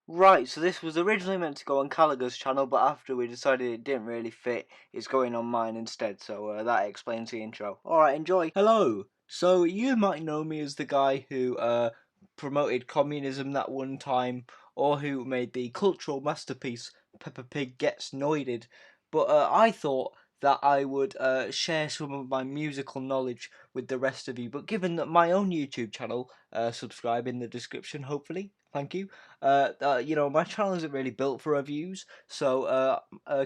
Right, so this was originally meant to go on Gallagher's channel, but after we decided it didn't really fit, it's going on mine instead, so that explains the intro. Alright, enjoy. Hello! So, you might know me as the guy who promoted communism that one time, or who made the cultural masterpiece Peppa Pig Gets Noided, but I thought that I would share some of my musical knowledge with the rest of you, but given that my own YouTube channel, subscribe in the description hopefully, thank you. My channel isn't really built for reviews, so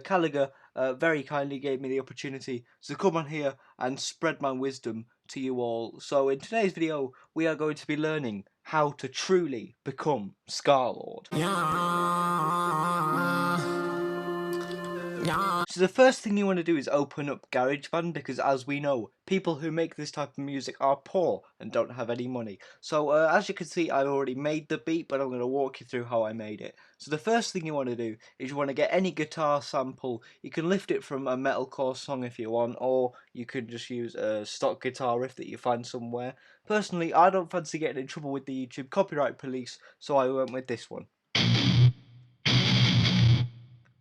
Gallagher very kindly gave me the opportunity to come on here and spread my wisdom to you all. So in today's video, we are going to be learning how to truly become Scarlxrd. So the first thing you want to do is open up GarageBand, because as we know, people who make this type of music are poor and don't have any money. So as you can see, I already made the beat, but I'm going to walk you through how I made it. So the first thing you want to do is you want to get any guitar sample. You can lift it from a metalcore song if you want, or you could just use a stock guitar riff that you find somewhere. Personally, I don't fancy getting in trouble with the YouTube copyright police, so I went with this one.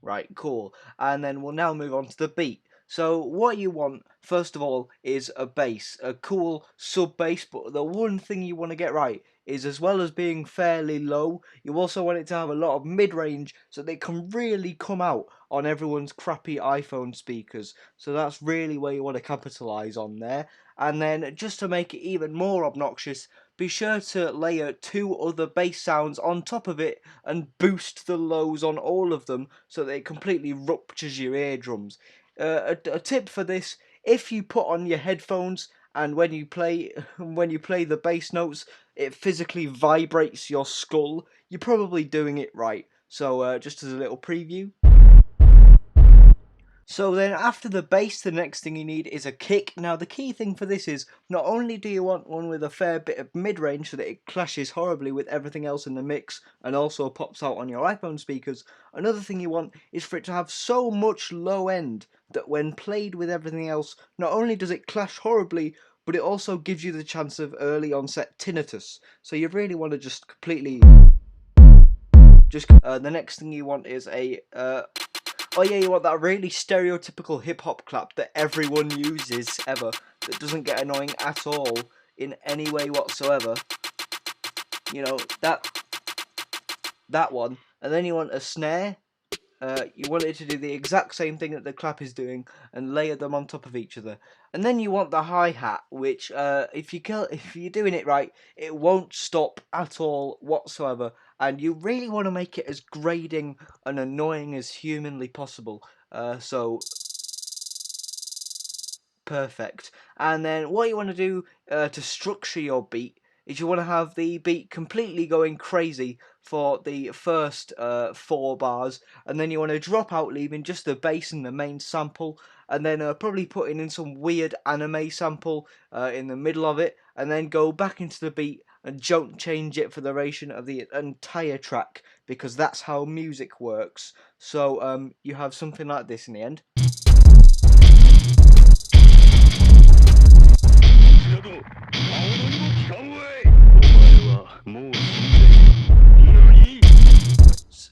Right, cool. And then we'll now move on to the beat. So what you want, first of all, is a bass, a cool sub bass, but the one thing you want to get right is, as well as being fairly low, you also want it to have a lot of mid-range so they can really come out on everyone's crappy iPhone speakers. So that's really where you want to capitalize on there. And then just to make it even more obnoxious, be sure to layer 2 other bass sounds on top of it and boost the lows on all of them so that it completely ruptures your eardrums. A tip for this: if you put on your headphones and when you play the bass notes, it physically vibrates your skull, you're probably doing it right. So just as a little preview. So then after the bass, the next thing you need is a kick. Now the key thing for this is, not only do you want one with a fair bit of mid-range so that it clashes horribly with everything else in the mix and also pops out on your iPhone speakers, another thing you want is for it to have so much low end that when played with everything else, not only does it clash horribly, but it also gives you the chance of early onset tinnitus. So you really want to just completely... the next thing you want is a... Oh yeah, you want that really stereotypical hip-hop clap that everyone uses ever, that doesn't get annoying at all in any way whatsoever. You know, that one. And then you want a snare. You want it to do the exact same thing that the clap is doing and layer them on top of each other. And then you want the hi-hat, which if you're doing it right, it won't stop at all whatsoever. And you really want to make it as grating and annoying as humanly possible. So perfect. And then what you want to do to structure your beat is you want to have the beat completely going crazy for the first 4 bars, and then you want to drop out, leaving just the bass and the main sample, and then probably putting in some weird anime sample in the middle of it, and then go back into the beat and don't change it for the duration of the entire track, because that's how music works. So you have something like this in the end.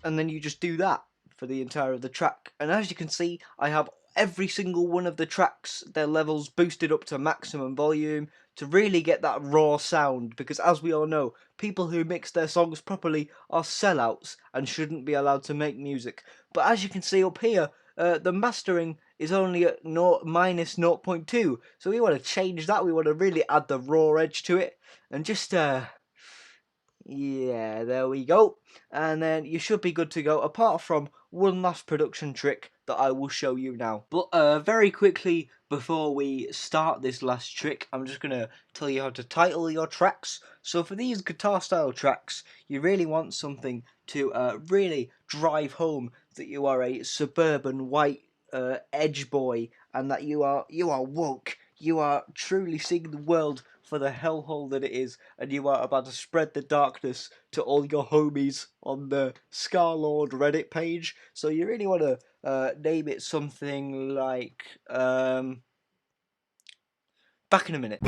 And then you just do that for the entire of the track. And as you can see, I have every single one of the tracks, their levels boosted up to maximum volume to really get that raw sound, because as we all know, people who mix their songs properly are sellouts and shouldn't be allowed to make music. But as you can see up here, the mastering is only at minus 0.2, so we want to change that. We want to really add the raw edge to it, and just yeah, there we go. And then you should be good to go, apart from one last production trick that I will show you now. But very quickly, before we start this last trick, I'm just going to tell you how to title your tracks. So for these guitar style tracks, you really want something to really drive home that you are a suburban white edge boy, and that you are woke. You are truly seeing the world for the hellhole that it is, and you are about to spread the darkness to all your homies on the Scarlxrd Reddit page. So you really want to name it something like Back in a Minute.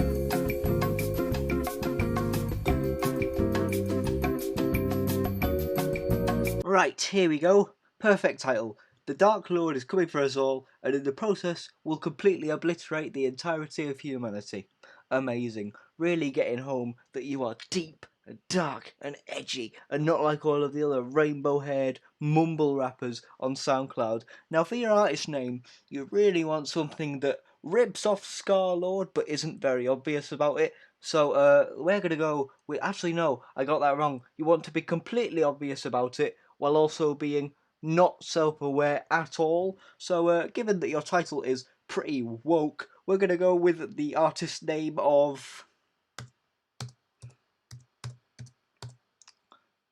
Right, here we go. Perfect title. The Dark Lord is coming for us all, and in the process will completely obliterate the entirety of humanity. Amazing. Really getting home that you are deep and dark and edgy, and not like all of the other rainbow-haired mumble rappers on SoundCloud. Now for your artist name, you really want something that rips off Scarlxrd but isn't very obvious about it. So we're going to go with, actually no, I got that wrong. You want to be completely obvious about it, while also being not self-aware at all. So given that your title is pretty woke, we're going to go with the artist name of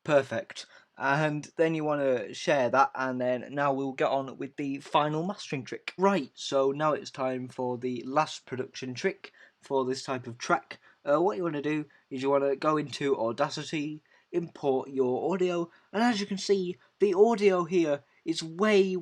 Perfect. And then you want to share that, and then now we'll get on with the final mastering trick. Right, so now it's time for the last production trick for this type of track. What you want to do is you want to go into Audacity, import your audio, and as you can see, the audio here is way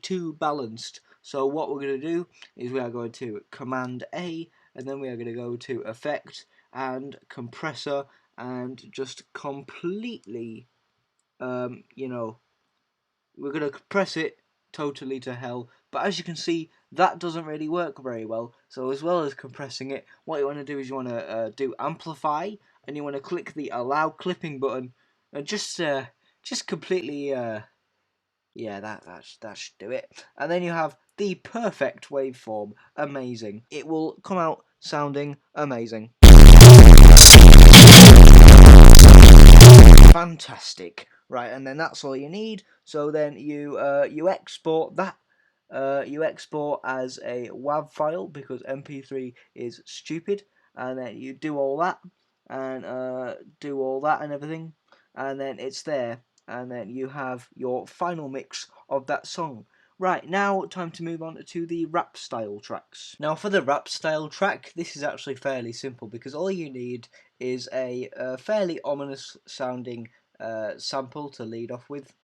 too balanced. So what we're going to do is we are going to Command A, and then we are going to go to Effect and Compressor, and just completely, we're going to compress it totally to hell. But as you can see, that doesn't really work very well. So as well as compressing it, what you want to do is you want to do amplify, and you want to click the allow clipping button, and just completely, yeah, that should do it. And then you have the perfect waveform. Amazing. It will come out sounding amazing. Fantastic. Right, and then that's all you need. So then you export that. You export as a WAV file because MP3 is stupid, and then you do all that and do all that and everything, and then it's there, and then you have your final mix of that song. Right, now time to move on to the rap style tracks. Now for the rap style track, this is actually fairly simple because all you need is a fairly ominous sounding sample to lead off with.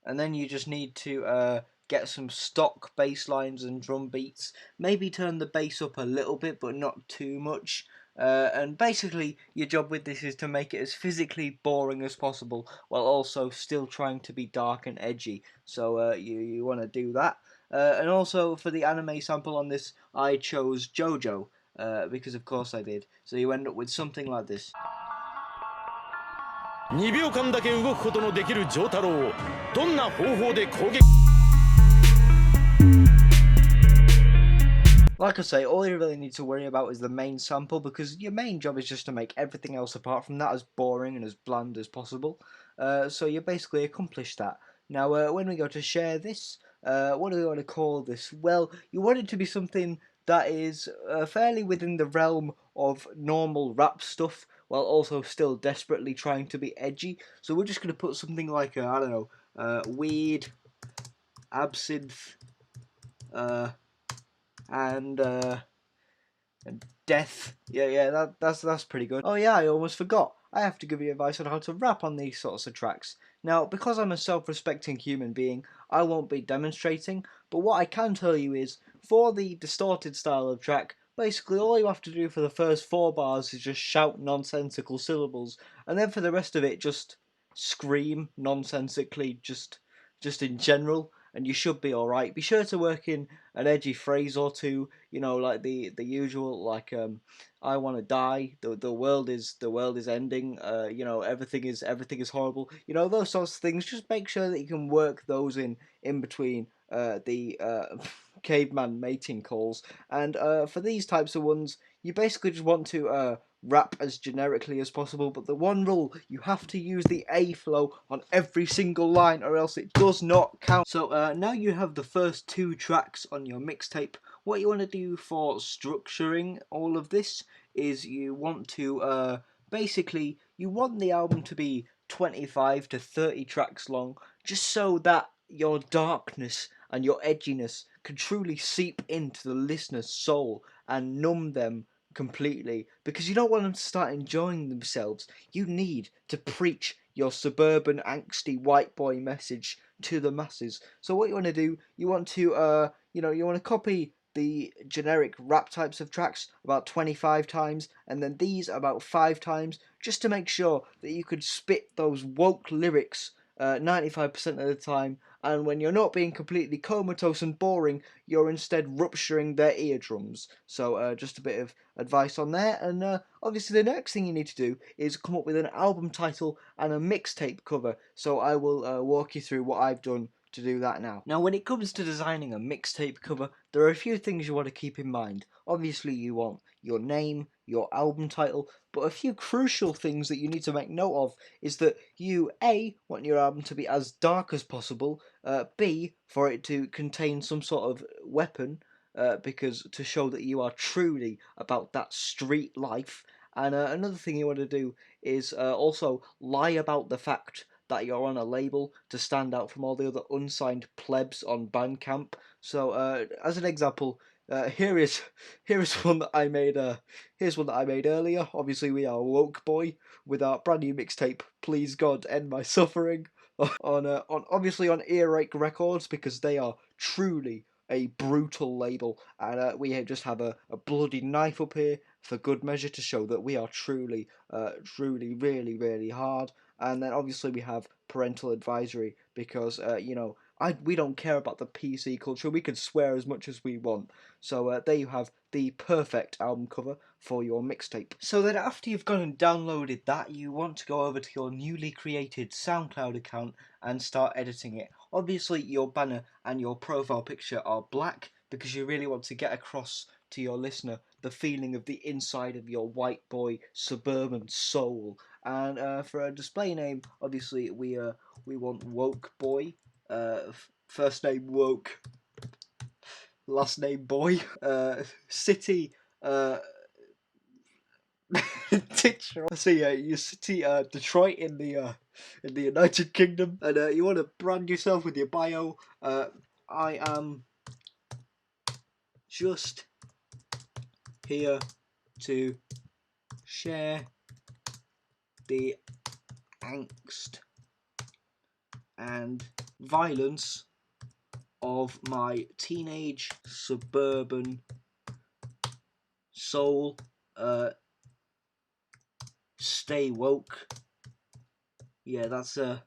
And then you just need to get some stock bass lines and drum beats. Maybe turn the bass up a little bit, but not too much. And basically, your job with this is to make it as physically boring as possible, while also still trying to be dark and edgy. So you want to do that. And also for the anime sample on this, I chose JoJo, because of course I did. So you end up with something like this. 2秒間だけ動くことのできる丈太郎をどんな方法で攻撃 Like I say, all you really need to worry about is the main sample, because your main job is just to make everything else apart from that as boring and as bland as possible. So you basically accomplish that. Now, when we go to share this, what do we want to call this? Well, you want it to be something that is fairly within the realm of normal rap stuff, while also still desperately trying to be edgy. So we're just going to put something like, I don't know, weed, absinthe, and death. Yeah, that's pretty good. Oh yeah, I almost forgot. I have to give you advice on how to rap on these sorts of tracks. Now, because I'm a self-respecting human being, I won't be demonstrating, but what I can tell you is, for the distorted style of track, basically all you have to do for the first 4 bars is just shout nonsensical syllables, and then for the rest of it, just scream nonsensically, just in general, and you should be alright. Be sure to work in an edgy phrase or two, like the usual, like I want to die, the world is ending, everything is horrible, those sorts of things. Just make sure that you can work those in between the caveman mating calls. And for these types of ones, you basically just want to rap as generically as possible, but the one rule, you have to use the A flow on every single line, or else it does not count. So now you have the first 2 tracks on your mixtape. What you want to do for structuring all of this is you want to basically, you want the album to be 25 to 30 tracks long, just so that your darkness and your edginess can truly seep into the listener's soul and numb them completely, because you don't want them to start enjoying themselves. You need to preach your suburban angsty white boy message to the masses. So what you want to do, you want to you want to copy the generic rap types of tracks about 25 times, and then these about 5 times, just to make sure that you could spit those woke lyrics 95% of the time, and when you're not being completely comatose and boring, you're instead rupturing their eardrums. So just a bit of advice on there, and obviously the next thing you need to do is come up with an album title and a mixtape cover, so I will walk you through what I've done to do that now. Now, when it comes to designing a mixtape cover, there are a few things you want to keep in mind. Obviously, you want your name, your album title, but a few crucial things that you need to make note of is that you, A, want your album to be as dark as possible, B, for it to contain some sort of weapon, because to show that you are truly about that street life, and another thing you want to do is also lie about the fact that you're on a label to stand out from all the other unsigned plebs on Bandcamp. So, as an example, here is one that I made. Here's one that I made earlier. Obviously, we are Woke Boy with our brand new mixtape. Please God, end my suffering. On obviously on Earache Records, because they are truly a brutal label, and we just have a bloody knife up here for good measure to show that we are truly really really hard. And then obviously we have parental advisory, because we don't care about the PC culture. We can swear as much as we want. So there you have the perfect album cover for your mixtape. So then after you've gone and downloaded that, you want to go over to your newly created SoundCloud account and start editing it. Obviously your banner and your profile picture are black, because you really want to get across to your listener the feeling of the inside of your white boy suburban soul. And for a display name, obviously we want Woke Boy. First name Woke, last name Boy. City. Detroit. So yeah, your city, Detroit in the United Kingdom, and you want to brand yourself with your bio. I am just here to share the angst and violence of my teenage suburban soul. Stay woke. Yeah, that's it's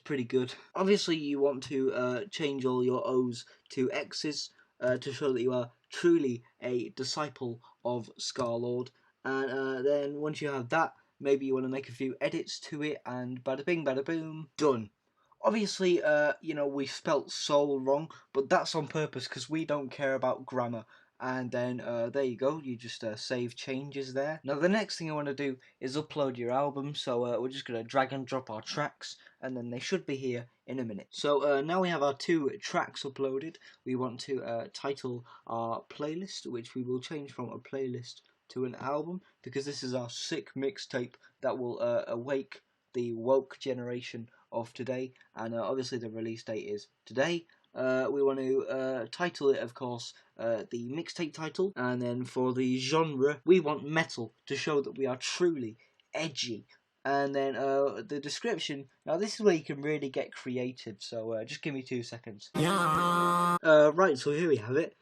pretty good. Obviously, you want to change all your O's to X's to show that you are truly a disciple of Scarlxrd. And then once you have that, maybe you want to make a few edits to it, and bada bing, bada boom, done. Obviously, we spelt soul wrong, but that's on purpose because we don't care about grammar. And then there you go, you just save changes there. Now the next thing I want to do is upload your album, so we're just going to drag and drop our tracks, and then they should be here in a minute. So now we have our 2 tracks uploaded. We want to title our playlist, which we will change from a playlist to an album, because this is our sick mixtape that will awake the woke generation of today, and obviously the release date is today. We want to title it, of course, the mixtape title, and then for the genre, we want metal, to show that we are truly edgy. And then the description, now this is where you can really get creative, so just give me 2 seconds. Yeah. Right, so here we have it.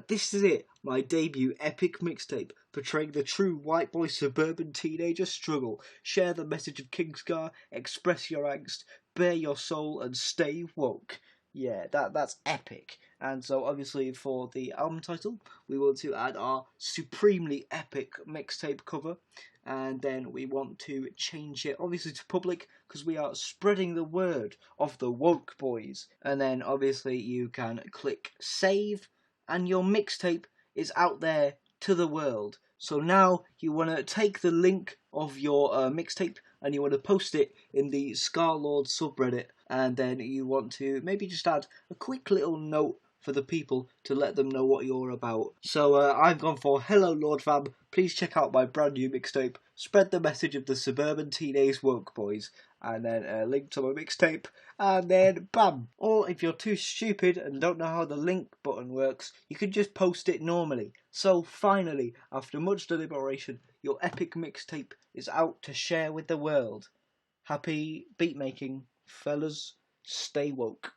This is it, my debut epic mixtape, portraying the true white boy suburban teenager struggle. Share the message of King Scar, express your angst, bare your soul, and stay woke. Yeah, that's epic. And so obviously for the album title, we want to add our supremely epic mixtape cover, and then we want to change it obviously to public, because we are spreading the word of the woke boys. And then obviously you can click save, and your mixtape is out there to the world. So now you want to take the link of your mixtape and you want to post it in the Scarlxrd subreddit, and then you want to maybe just add a quick little note for the people to let them know what you're about. So I've gone for hello Lord Fam, please check out my brand new mixtape, spread the message of the suburban teenage woke boys, and then a link to my mixtape, and then bam. Or if you're too stupid and don't know how the link button works, you can just post it normally. So finally, after much deliberation, your epic mixtape is out to share with the world. Happy beat making, fellas. Stay woke.